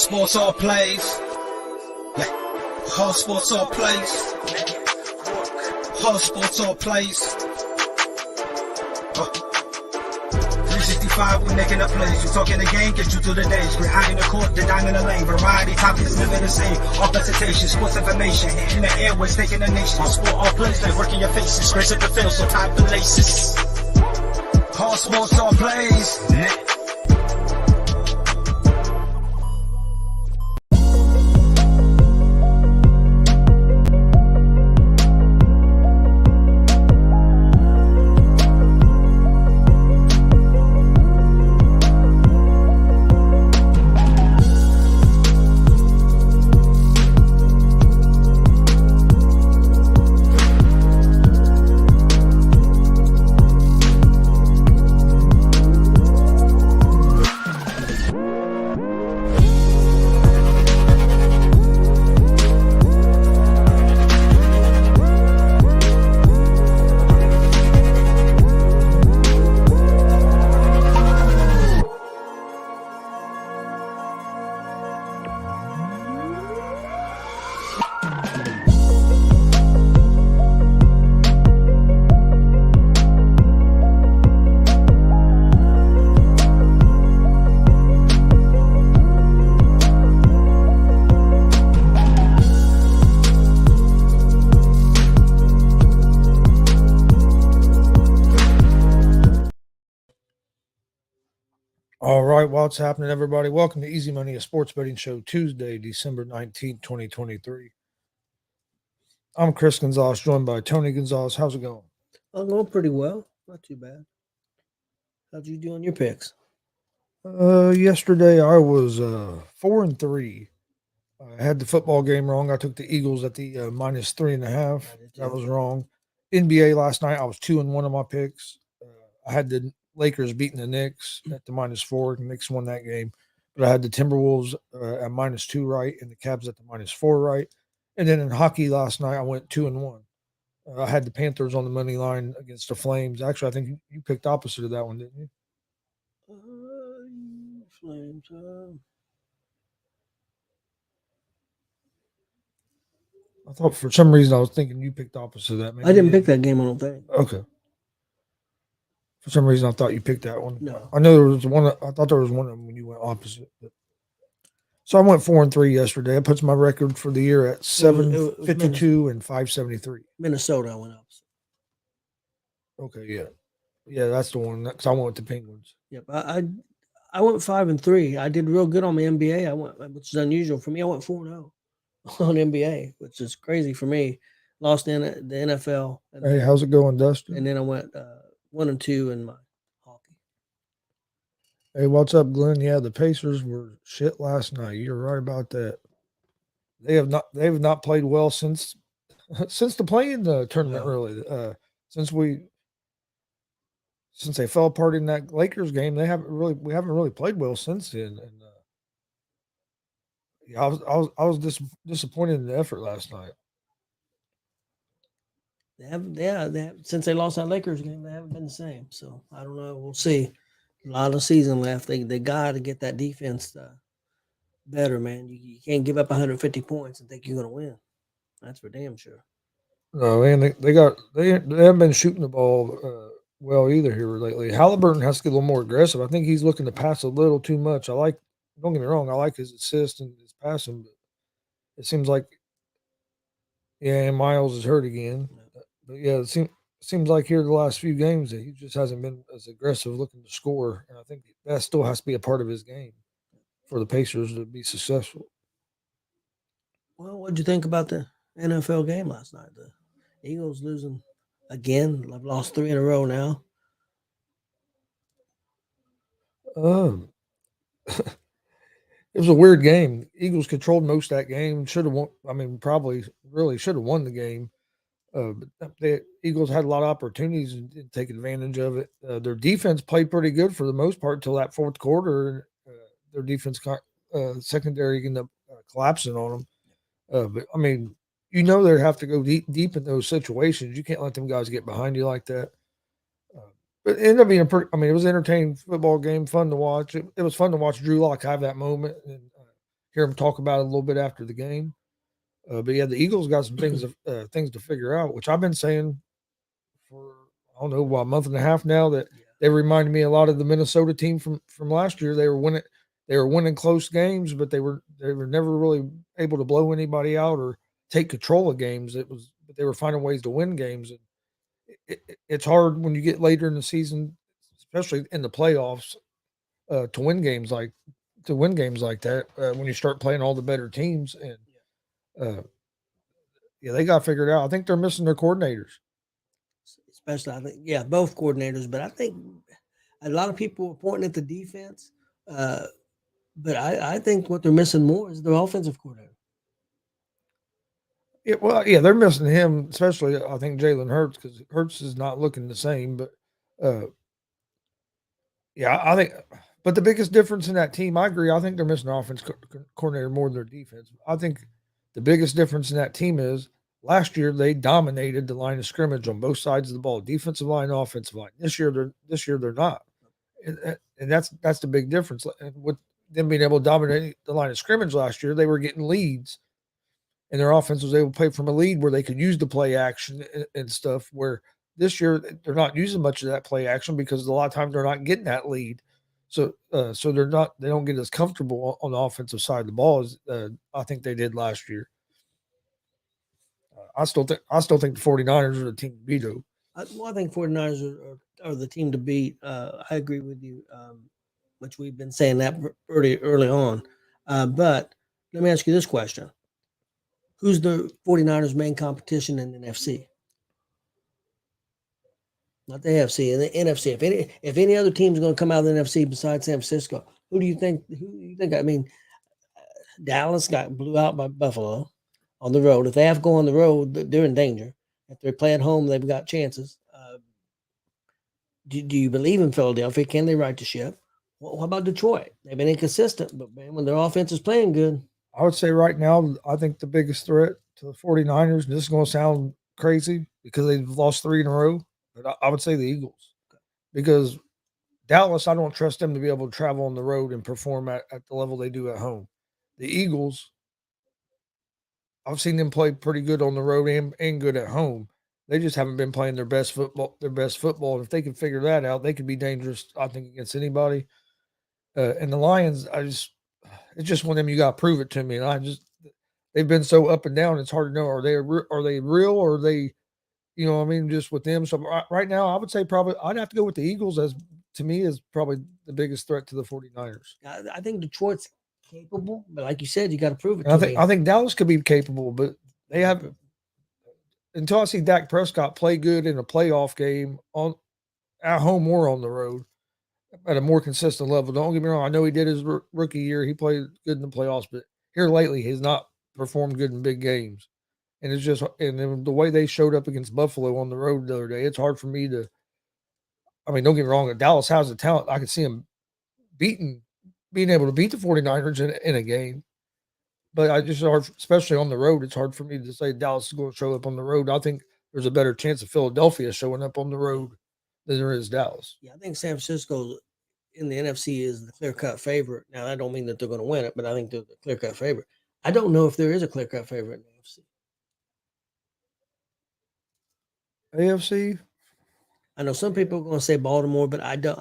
sports all plays. Yeah. All sports all plays. All sports all plays. 365, we making a plays. You talking the game, get you through the days. We're high in the court, the dime in the lane. Variety topics living the same. All presentation, sports information. In the airways, taking the nation. All sport, all plays, like working your faces. Grace at the field, so tie the laces. All sports, all plays. All right, what's happening, everybody? Welcome to Easy Money, a sports betting show, Tuesday, December 19th, 2023. I'm Chris Gonzalez, joined by Tony Gonzalez. How's it going? I'm going pretty well. Not too bad. How'd you do on your picks? Yesterday I was 4-3. I had the football game wrong. I took the Eagles at the minus 3.5. That was wrong. NBA last night, I was 2-1 on my picks. I had the Lakers beating the Knicks at the -4. The Knicks won that game. But I had the Timberwolves at -2 right and the Cavs at the -4 right. And then in hockey last night, I went 2-1. I had the Panthers on the money line against the Flames. Actually, I think you picked opposite of that one, didn't you? Flames. I thought for some reason I was thinking you picked opposite of that. Maybe I didn't pick that game, I don't think. Okay. For some reason, I thought you picked that one. No. I know there was one. I thought there was one of them when you went opposite. So I went 4-3 yesterday. That puts my record for the year at 752 and 573. Minnesota, I went opposite. Okay, yeah, that's the one. Because I went with the Penguins. Yep, I went 5-3. I did real good on my NBA. Which is unusual for me. I went 4-0 on NBA, which is crazy for me. Lost in the NFL. Hey, how's it going, Dustin? And then I went 1-2 in my hockey. Hey, what's up, Glenn? Yeah, the Pacers were shit last night. You're right about that. They have not played well since the play-in tournament. Yeah. Really, since they fell apart in that Lakers game, we haven't really played well since then. And yeah, I was disappointed in the effort last night. They have since they lost that Lakers game, they haven't been the same. So I don't know. We'll see. A lot of season left. They got to get that defense better, man. You can't give up 150 points and think you're going to win. That's for damn sure. No, man, they haven't been shooting the ball well either here lately. Halliburton has to get a little more aggressive. I think he's looking to pass a little too much. Don't get me wrong, I like his assist and his passing, but it seems like, and Miles is hurt again. But yeah, it seems like here the last few games that he just hasn't been as aggressive looking to score. And I think that still has to be a part of his game for the Pacers to be successful. Well, what'd you think about the NFL game last night? The Eagles losing again. I've lost 3 in a row now. It was a weird game. Eagles controlled most of that game. Should have won. I mean, probably really should have won the game. But the Eagles had a lot of opportunities and didn't take advantage of it. Their defense played pretty good for the most part until that fourth quarter. Their defense secondary ended up collapsing on them. But I mean, they have to go deep in those situations. You can't let them guys get behind you like that. But it ended up being it was an entertaining football game, fun to watch. It was fun to watch Drew Lock have that moment, and hear him talk about it a little bit after the game. But yeah, the Eagles got some things to figure out, which I've been saying for I don't know, a month and a half now that they reminded me a lot of the Minnesota team from last year. They were winning close games, but they were never really able to blow anybody out or take control of games. But they were finding ways to win games. And it's hard when you get later in the season, especially in the playoffs, to win games like that when you start playing all the better teams. And they got figured out. I think they're missing their coordinators. Especially, I think, both coordinators. But I think a lot of people are pointing at the defense. But I think what they're missing more is their offensive coordinator. Yeah, they're missing him, especially I think Jalen Hurts, because Hurts is not looking the same. But I think. But the biggest difference in that team, I agree. I think they're missing an offense coordinator more than their defense. I think the biggest difference in that team is last year they dominated the line of scrimmage on both sides of the ball, defensive line, offensive line. This year they're not, and that's the big difference. And with them being able to dominate the line of scrimmage last year, they were getting leads, and their offense was able to play from a lead where they could use the play action and stuff. Where this year they're not using much of that play action because a lot of times they're not getting that lead. So they don't get as comfortable on the offensive side of the ball as I think they did last year. I still think the 49ers are the team to beat, though. I think 49ers are the team to beat. I agree with you, which we've been saying that early on. But let me ask you this question. Who's the 49ers' main competition in the NFC? Not the AFC, and the NFC. If any other team is going to come out of the NFC besides San Francisco, who do you think? I mean, Dallas got blew out by Buffalo on the road. If they have to go on the road, they're in danger. If they play at home, they've got chances. Do you believe in Philadelphia? Can they right the ship? Well, how about Detroit? They've been inconsistent, but man, when their offense is playing good. I would say right now, I think the biggest threat to the 49ers, and this is going to sound crazy because they've lost 3 in a row, but I would say the Eagles. Because Dallas, I don't trust them to be able to travel on the road and perform at the level they do at home. The Eagles, I've seen them play pretty good on the road and good at home. They just haven't been playing their best football. And if they can figure that out, they could be dangerous, I think, against anybody. And the Lions, it's just one of them. You got to prove it to me. And they've been so up and down. It's hard to know. Are they real or are they, just with them? So right now, I would say probably I'd have to go with the Eagles as to me is probably the biggest threat to the 49ers. I think Detroit's capable, but like you said, you got to prove it. I think Dallas could be capable, but they have until I see Dak Prescott play good in a playoff game at home or on the road at a more consistent level. Don't get me wrong. I know he did his rookie year. He played good in the playoffs, but here lately he's not performed good in big games. And it's just and the way they showed up against Buffalo on the road the other day, it's hard for me to. I mean, don't get me wrong. Dallas has the talent. I could see him being able to beat the 49ers in a game. But I just especially on the road, it's hard for me to say Dallas is going to show up on the road. I think there's a better chance of Philadelphia showing up on the road than there is Dallas. Yeah, I think San Francisco in the NFC is the clear-cut favorite. Now, I don't mean that they're going to win it, but I think they're the clear-cut favorite. I don't know if there is a clear-cut favorite in the NFC. AFC? I know some people are going to say Baltimore, but I don't.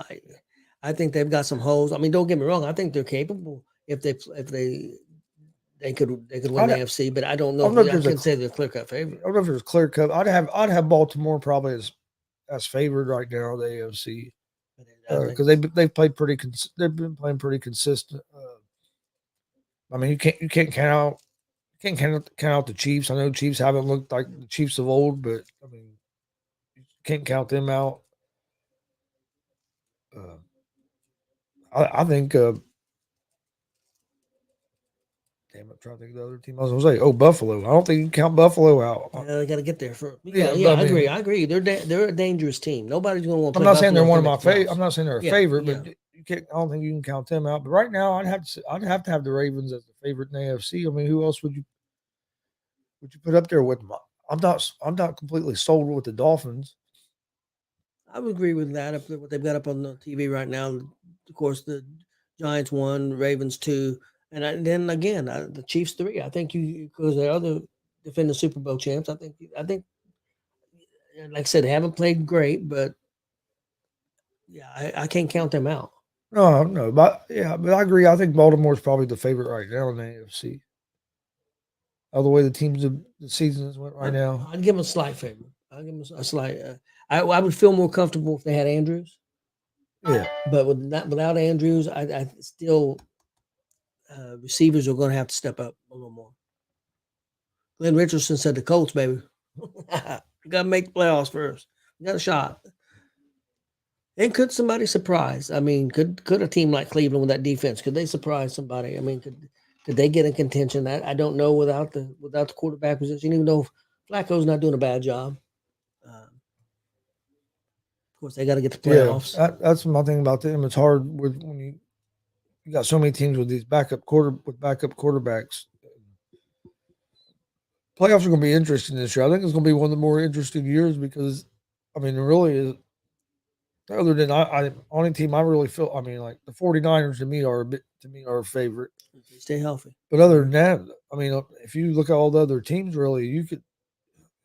I think they've got some holes. I mean, don't get me wrong. I think they're capable if they could win the AFC, but I don't know. I can say they're clear cut favorite. I don't know if there's clear cut. I'd have Baltimore probably as favored right now the AFC because they've played pretty. They've been playing pretty consistent. I mean, you can't count out the Chiefs. I know Chiefs haven't looked like the Chiefs of old, but I mean, you can't count them out. I think. Damn, I'm trying to think of the other team. I was going to say, Buffalo. I don't think you can count Buffalo out. Yeah, they got to get there for. I agree. They're a dangerous team. Nobody's going to want to. I'm not saying they're one of my favorite. I'm not saying they're a favorite, but you can't. I don't think you can count them out. But right now, I'd have to have the Ravens as the favorite in the AFC. I mean, who else would you put up there with them? I'm not completely sold with the Dolphins. I would agree with that. If what they've got up on the TV right now, of course, the Giants 1, Ravens 2. And then again, the Chiefs 3. I think you because the other defending Super Bowl champs. I think like I said, they haven't played great, but yeah, I can't count them out. No, but I agree. I think Baltimore's probably the favorite right now in the AFC. All the way the seasons went right now. I'd give them a slight favor. I'd give them a slight. I would feel more comfortable if they had Andrews, Yeah, but without Andrews, I still receivers are going to have to step up a little more. Glenn Richardson said the Colts, baby, you got to make the playoffs first. You got a shot. And could somebody surprise? I mean, could a team like Cleveland with that defense could they surprise somebody? I mean, could they get in contention? I don't know without the quarterback position. Even though Flacco's not doing a bad job, of course they got to get the yeah. playoffs. That's my thing about them. It's hard when you got so many teams with these backup quarterbacks. Playoffs are going to be interesting this year. I think it's going to be one of the more interesting years because, I mean, it really is. Other than only team I really feel, I mean, like the 49ers to me are a favorite. Stay healthy. But other than that, I mean, if you look at all the other teams, really, you could.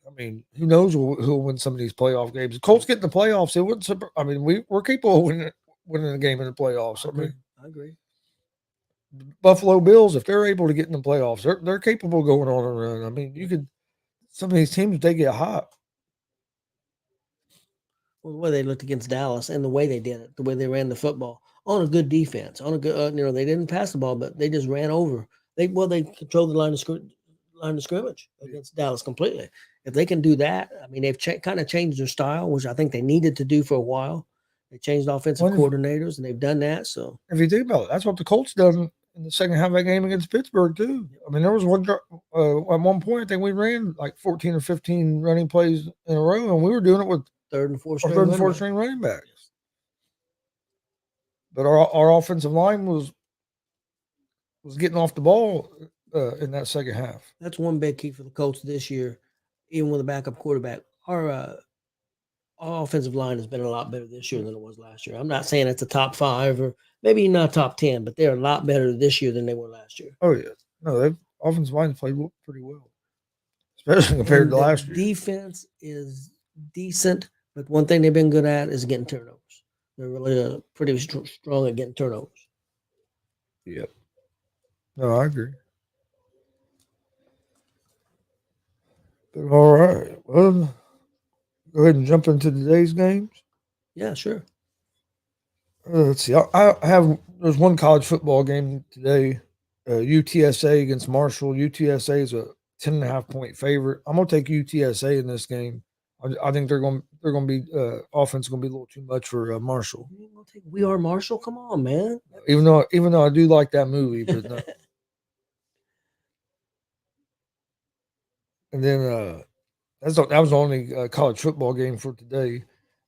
I mean, who knows who'll win some of these playoff games? The Colts get in the playoffs. It wouldn't. I mean, we're capable of winning a game in the playoffs. I agree. Buffalo Bills, if they're able to get in the playoffs, they're capable of going on a run. I mean, you could. Some of these teams they get hot. Well, the way they looked against Dallas and the way they did it, the way they ran the football on a good defense, on a good, they didn't pass the ball, but they just ran over. They controlled the line of scrimmage against Dallas completely. If they can do that, I mean, they've kind of changed their style, which I think they needed to do for a while. They changed offensive coordinators, and they've done that. So if you think about it, that's what the Colts done in the second half of that game against Pittsburgh too. I mean, there was at one point I think we ran like 14 or 15 running plays in a row, and we were doing it with third and fourth string running backs. But our offensive line was getting off the ball in that second half. That's one big key for the Colts this year, even with a backup quarterback. Our offensive line has been a lot better this year than it was last year. I'm not saying it's a top 5 or maybe not top 10, but they're a lot better this year than they were last year. Oh yeah, no, offensive line played pretty well, especially compared to last year. Defense is decent, but one thing they've been good at is getting turnovers. They're really pretty strong at getting turnovers. Yep. No, I agree. But all right, well, go ahead and jump into today's games. Yeah, sure. Let's see. There's one college football game today. UTSA against Marshall. UTSA is a 10.5 point favorite. I'm gonna take UTSA in this game. I think they're going to be offense going to be a little too much for Marshall. We Are Marshall. Come on, man. Even though I do like that movie, but no. And then that was the only college football game for today.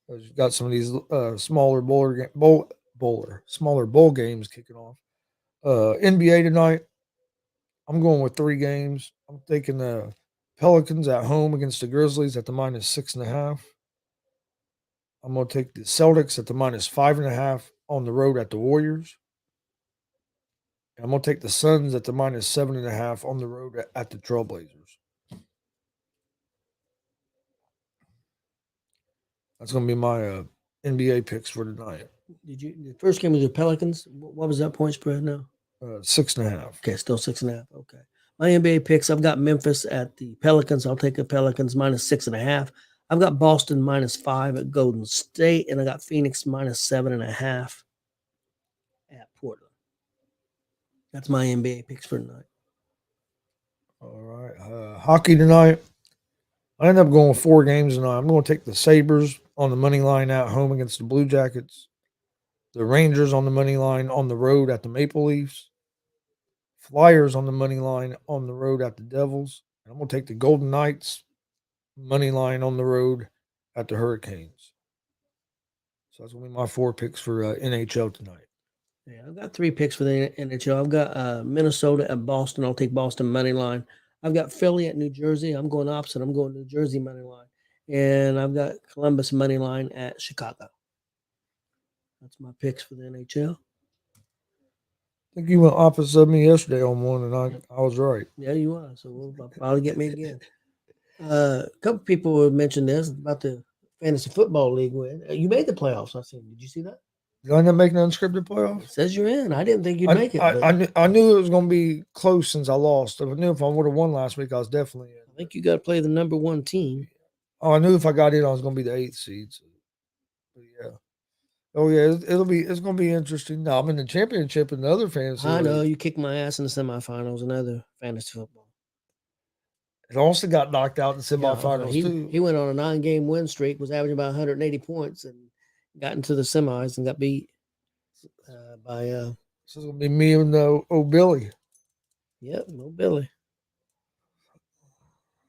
We've got some of these smaller bowl games kicking off. NBA tonight. I'm going with 3 games. I'm taking the Pelicans at home against the Grizzlies at the -6.5. I'm going to take the Celtics at the -5.5 on the road at the Warriors. And I'm going to take the Suns at the -7.5 on the road at the Trailblazers. That's going to be my NBA picks for tonight. The first game was the Pelicans. What was that point spread now? 6.5. Okay, still 6.5. Okay. My NBA picks, I've got Memphis at the Pelicans. I'll take the Pelicans -6.5. I've got Boston -5 at Golden State, and I got Phoenix -7.5 at Portland. That's my NBA picks for tonight. All right. Hockey tonight. I ended up going with 4 games tonight. I'm going to take the Sabres on the money line at home against the Blue Jackets. The Rangers on the money line on the road at the Maple Leafs. Flyers on the money line on the road at the Devils. And I'm going to take the Golden Knights money line on the road at the Hurricanes. So that's going to be my 4 picks for NHL tonight. Yeah, I've got 3 picks for the NHL. I've got Minnesota at Boston. I'll take Boston money line. I've got Philly at New Jersey. I'm going opposite. I'm going New Jersey money line. And I've got Columbus money line at Chicago. That's my picks for the NHL. think you went opposite of me yesterday on one, and I was right. Yeah, you are. So we'll probably get me again. A couple people would mention this about the fantasy football league win. You made the playoffs. I seen. Did you see that? Did I end up making unscripted It playoffs? says you're in. I didn't think you'd make it, but I knew it was going to be close since I lost. I knew if I would have won last week, I was definitely in. I think you got to play the number one team. Oh, I knew if I got in, I was going to be the 8th seed. So, but yeah. Oh yeah, it's going to be interesting. Now I'm in the championship in the other fantasy. I know league. you kicked my ass in the semifinals. Another fantasy football. And Austin got knocked out in the Yeah, semifinals too. he went on a 9-game win streak, was averaging about 180 points, and got into the semis and got beat by. So it's going to be me and old Billy. Yep, no Billy.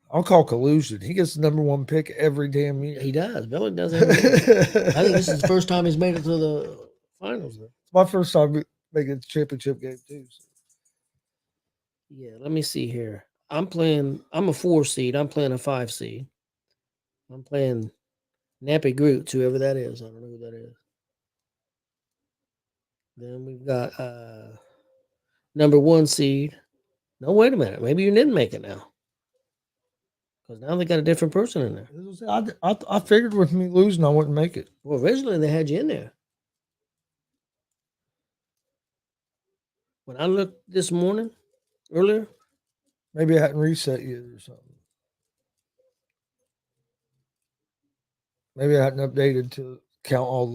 I'll call collusion. He gets the number one pick every damn year. He does. Billy does every year. I think this is the first time he's made it to the finals. Though. It's my first time making the championship game too. So. Yeah, let me see here. I'm a 4 seed. I'm playing a 5 seed. I'm playing Nappy Groots, whoever that is. I don't know who that is. Then we've got number 1 seed. No, wait a minute. Maybe you didn't make it now. Because now they got a different person in there. I figured with me losing, I wouldn't make it. Well, originally they had you in there. When I looked this morning, earlier, maybe I hadn't reset yet or something. Maybe I hadn't updated to count all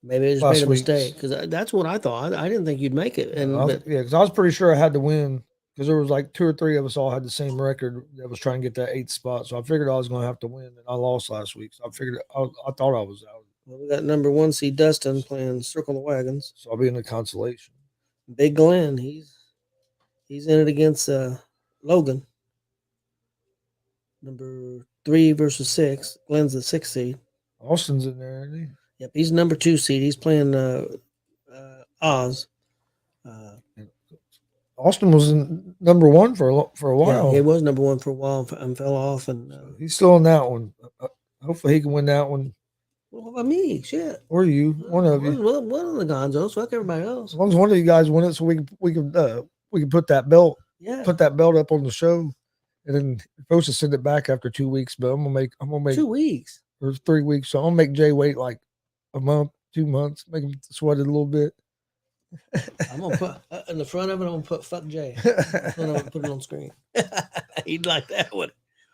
maybe I just made a mistake because that's what I thought. I didn't think you'd make it. And because I was pretty sure I had to win because there was like 2 or 3 of us all had the same record that was trying to get that 8th spot. So I figured I was going to have to win, and I lost last week. So I figured I thought I was out. Well, we got number 1 seed Dustin playing Circle the Wagons. So I'll be in the consolation. Big Glenn, he's in it against Logan. Number 3 versus 6. Glenn's the 6th seed. Austin's in there, isn't he? Yep, he's number 2 seed. He's playing Oz. Austin was in number 1 for a while. Yeah, he was number 1 for a while and fell off. And he's still in that one. Hopefully, he can win that one. Well, what about me? Shit. Or you, one of you. One of the Gonzos. Fuck everybody else. As long as one of you guys win it, so we can put that belt. Yeah. Put that belt up on the show, and then you're supposed to send it back after 2 weeks. But I'm gonna make 2 weeks or 3 weeks. So I'm gonna make Jay wait like a month, 2 months, make him sweat it a little bit. I'm gonna put in the front of it. I'm gonna put "fuck Jay." Put it on screen. He'd like that one,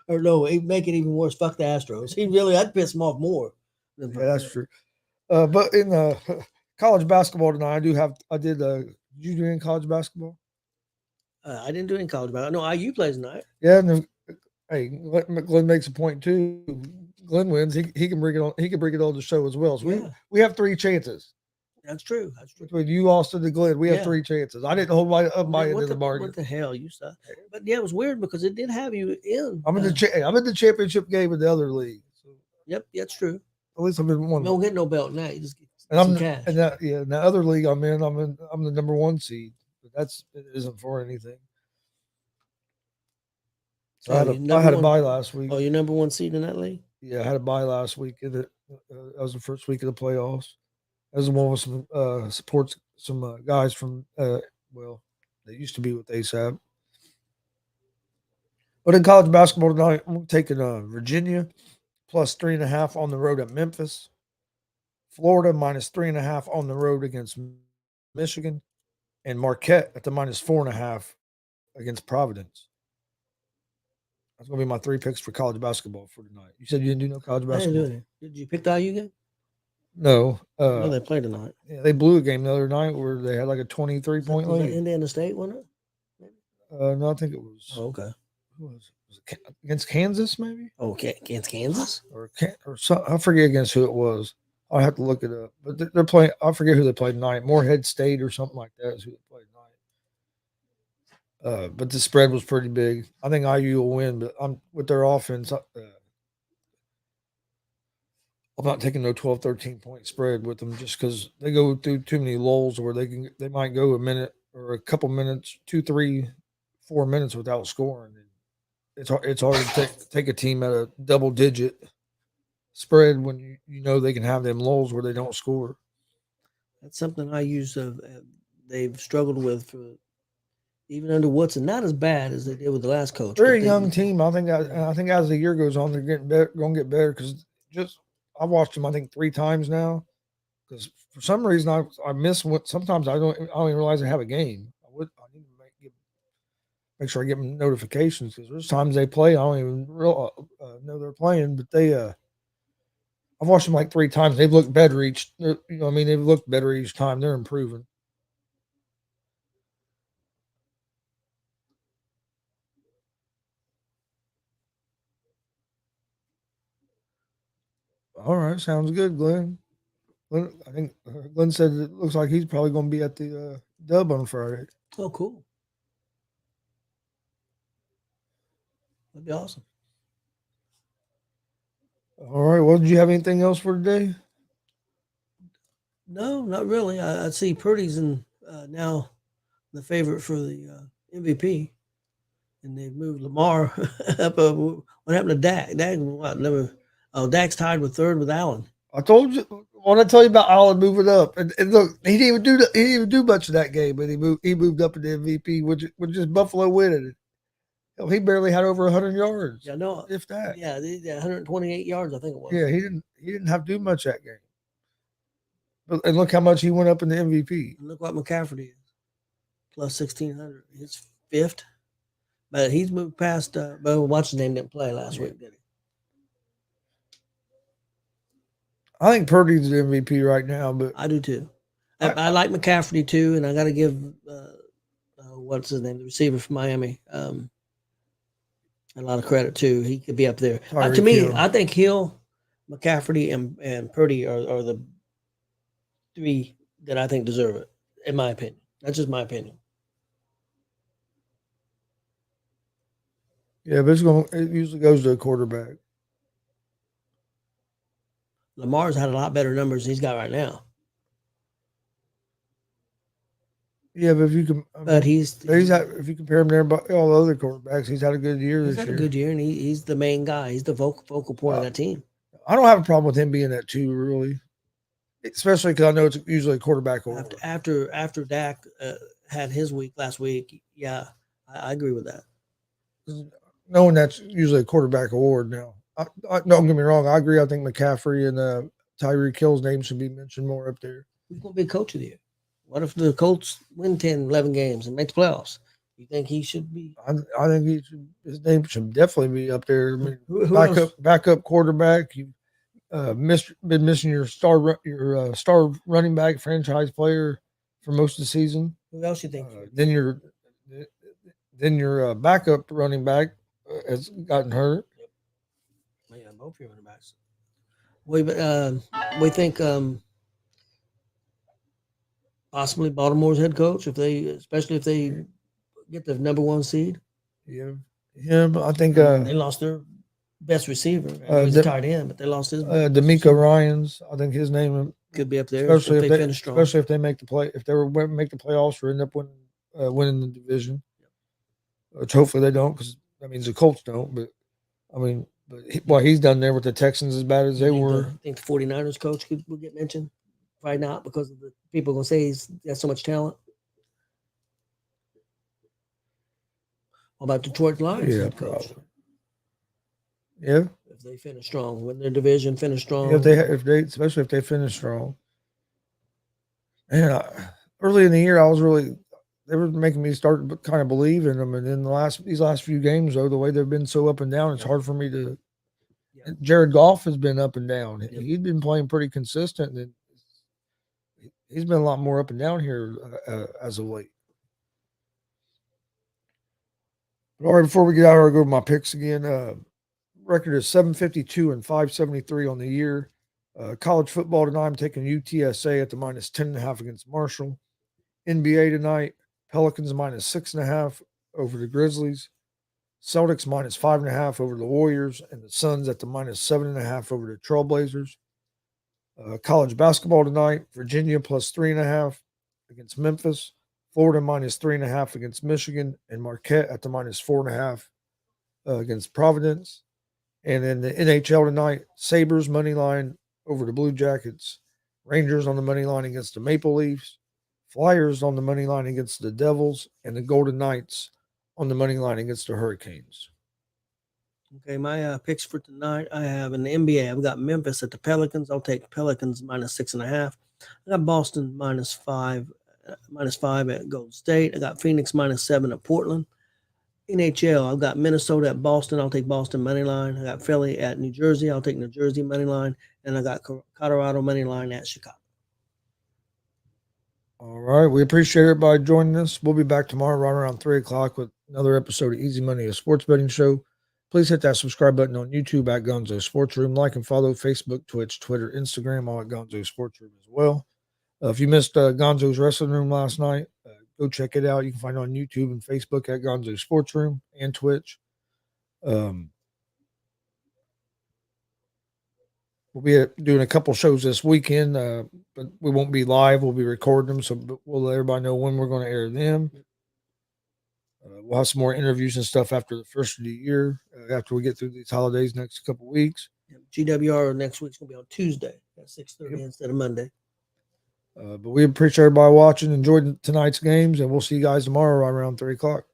or no? He'd make it even worse. Fuck the Astros. I'd piss him off more. Yeah, that's true. But in college basketball tonight, I did. Did you do any college basketball? I didn't do any college basketball. No, IU plays tonight. Yeah, and hey, Glenn makes a point too. Glenn wins. He can bring it on. He can bring it on the show as well. So we have 3 chances. That's true. Between you, Austin, and Glenn, we have 3 chances. I didn't hold my end of the bargain. What the hell, you suck? But yeah, it was weird because it did have you in. I'm in the championship game in the other league. So. Yep, that's true. At least I'm in one. You don't get no belt now. You just get some cash. And the other league I'm the number 1 seed. But it isn't for anything. So I had a bye last week. Oh, you're number 1 seed in that league? Yeah, I had a bye last week. That was the first week of the playoffs. I was one with some supports, some guys from they used to be with ASAP. But in college basketball tonight, I'm taking Virginia plus 3.5 on the road at Memphis. Florida minus 3.5 on the road against Michigan, and Marquette at the minus 4.5 against Providence. That's going to be my 3 picks for college basketball for tonight. You said you didn't do no college basketball? Did you pick the IU game? No. No, they played tonight. Yeah, they blew a game the other night where they had like a 23-point lead. Indiana State won it? No, I think it was. Oh, okay. Who was it? Against Kansas, maybe? Oh, against Kansas? Or I forget against who it was. I have to look it up. But they're playing. I forget who they played tonight. Morehead State or something like that is who they played tonight. But the spread was pretty big. I think IU will win, but with their offense. I'm not taking no 12, 13-point spread with them just because they go through too many lulls where they might go a minute or a couple minutes, 2, 3, 4 minutes without scoring. It's hard to take a team at a double-digit spread when you know they can have them lulls where they don't score. That's something I use they've struggled with for even under Woodson. Not as bad as they did with the last coach. Very but they- young team. I think as the year goes on, they're getting better, going to get better because just I've watched them I think 3 times now. Because for some reason I miss what sometimes I don't even realize I have a game. I need to make sure I get notifications because there's times they play I don't even know they're playing, but I've watched them like 3 times. They've looked better they've looked better each time. They're improving. All right, sounds good, Glenn. I think Glenn said it looks like he's probably going to be at the Dub on Friday. Oh, cool. That'd be awesome. All right. Well, did you have anything else for today? No, not really. I see Purdy's now the favorite for the MVP, and they've moved Lamar up. What happened to Dak? Dak what? Never. Oh, Dak's tied with third with Allen. I told you. Want to tell you about Allen moving up, and look, he didn't even do much of that game, but he moved up in the MVP, which just Buffalo winning it. Hell, he barely had over 100 yards. Yeah, no, if that. Yeah, 128 yards, I think it was. Yeah, he didn't have to do much that game. And look how much he went up in the MVP. And look what McCaffrey is, plus 1,600. He's fifth, but he's moved past. What's his name didn't play last week, did he? I think Purdy's the MVP right now, but I do too. I like McCaffrey too, and I got to give what's his name, the receiver from Miami, a lot of credit too. He could be up there. To me, Hill. I think Hill, McCaffrey, and Purdy are the 3 that I think deserve it, in my opinion. That's just my opinion. Yeah, but it usually goes to a quarterback. Lamar's had a lot better numbers than he's got right now. Yeah, but if you can, if you compare him to all the other quarterbacks, he's had a good year this year. He's had a good year, and he's the main guy. He's the focal point of that team. I don't have a problem with him being that too, really, especially because I know it's usually a quarterback award. After Dak had his week last week, yeah, I agree with that. Knowing that's usually a quarterback award now. Don't get me wrong. I agree. I think McCaffrey and Tyreek Hill's name should be mentioned more up there. Who's going to be coach of the year? What if the Colts win 10, 11 games and make the playoffs? You think he should be? I think his name should definitely be up there. I mean, backup quarterback. You've been missing your star running back, franchise player for most of the season. Who else you think? Then your backup running back has gotten hurt. Yeah, both your running backs. We think possibly Baltimore's head coach, especially if they get the number 1 seed. Yeah, but I think they lost their best receiver. He's a tight end, but they lost his. D'Amico Ryans, I think his name could be up there, especially if they finish strong. Especially if they make the play, if they make the playoffs or end up winning the division, which hopefully they don't, because that means the Colts don't. But I mean, what he's done there with the Texans as bad as they were. I think the 49ers coach will get mentioned. Probably not, because of the people are going to say he's got so much talent. What about Detroit Lions? Yeah, probably. Yeah. If they finish strong, win their division, finish strong. Yeah, especially if they finish strong. And early in the year, they were making me start kind of believe in them. And then these last few games, though, the way they've been so up and down, it's hard for me to. Yeah. Jared Goff has been up and down. Yep. He's been playing pretty consistent, and he's been a lot more up and down here as of late. But all right, before we get out here, I'll go to my picks again. Record is 752 and 573 on the year. College football tonight, I'm taking UTSA at the minus 10.5 against Marshall. NBA tonight, Pelicans minus 6.5 over the Grizzlies. Celtics minus 5.5 over the Warriors, and the Suns at the minus 7.5 over the Trailblazers. College basketball tonight, Virginia plus 3.5 against Memphis. Florida minus 3.5 against Michigan, and Marquette at the minus 4.5 against Providence. And then the NHL tonight, Sabres money line over the Blue Jackets. Rangers on the money line against the Maple Leafs. Flyers on the money line against the Devils, and the Golden Knights on the money line against the Hurricanes. Okay, my picks for tonight, I have in the NBA, I've got Memphis at the Pelicans. I'll take Pelicans -6.5. I got Boston -5 at Golden State. I got Phoenix -7 at Portland. NHL, I've got Minnesota at Boston. I'll take Boston money line. I got Philly at New Jersey. I'll take New Jersey money line. And I got Colorado money line at Chicago. All right. We appreciate everybody joining us. We'll be back tomorrow right around 3 o'clock with another episode of Easy Money, a sports betting show. Please hit that subscribe button on YouTube at Gonzo Sports Room. Like and follow Facebook, Twitch, Twitter, Instagram, all at Gonzo Sports Room as well. If you missed Gonzo's Wrestling Room last night, go check it out. You can find it on YouTube and Facebook at Gonzo Sports Room and Twitch. We'll be doing a couple shows this weekend, but we won't be live. We'll be recording them, so we'll let everybody know when we're going to air them. We'll have some more interviews and stuff after the first of the year, after we get through these holidays next couple weeks. GWR next week's going to be on Tuesday at 6:30 instead of Monday. But we appreciate everybody watching. Enjoyed tonight's games, and we'll see you guys tomorrow right around 3 o'clock.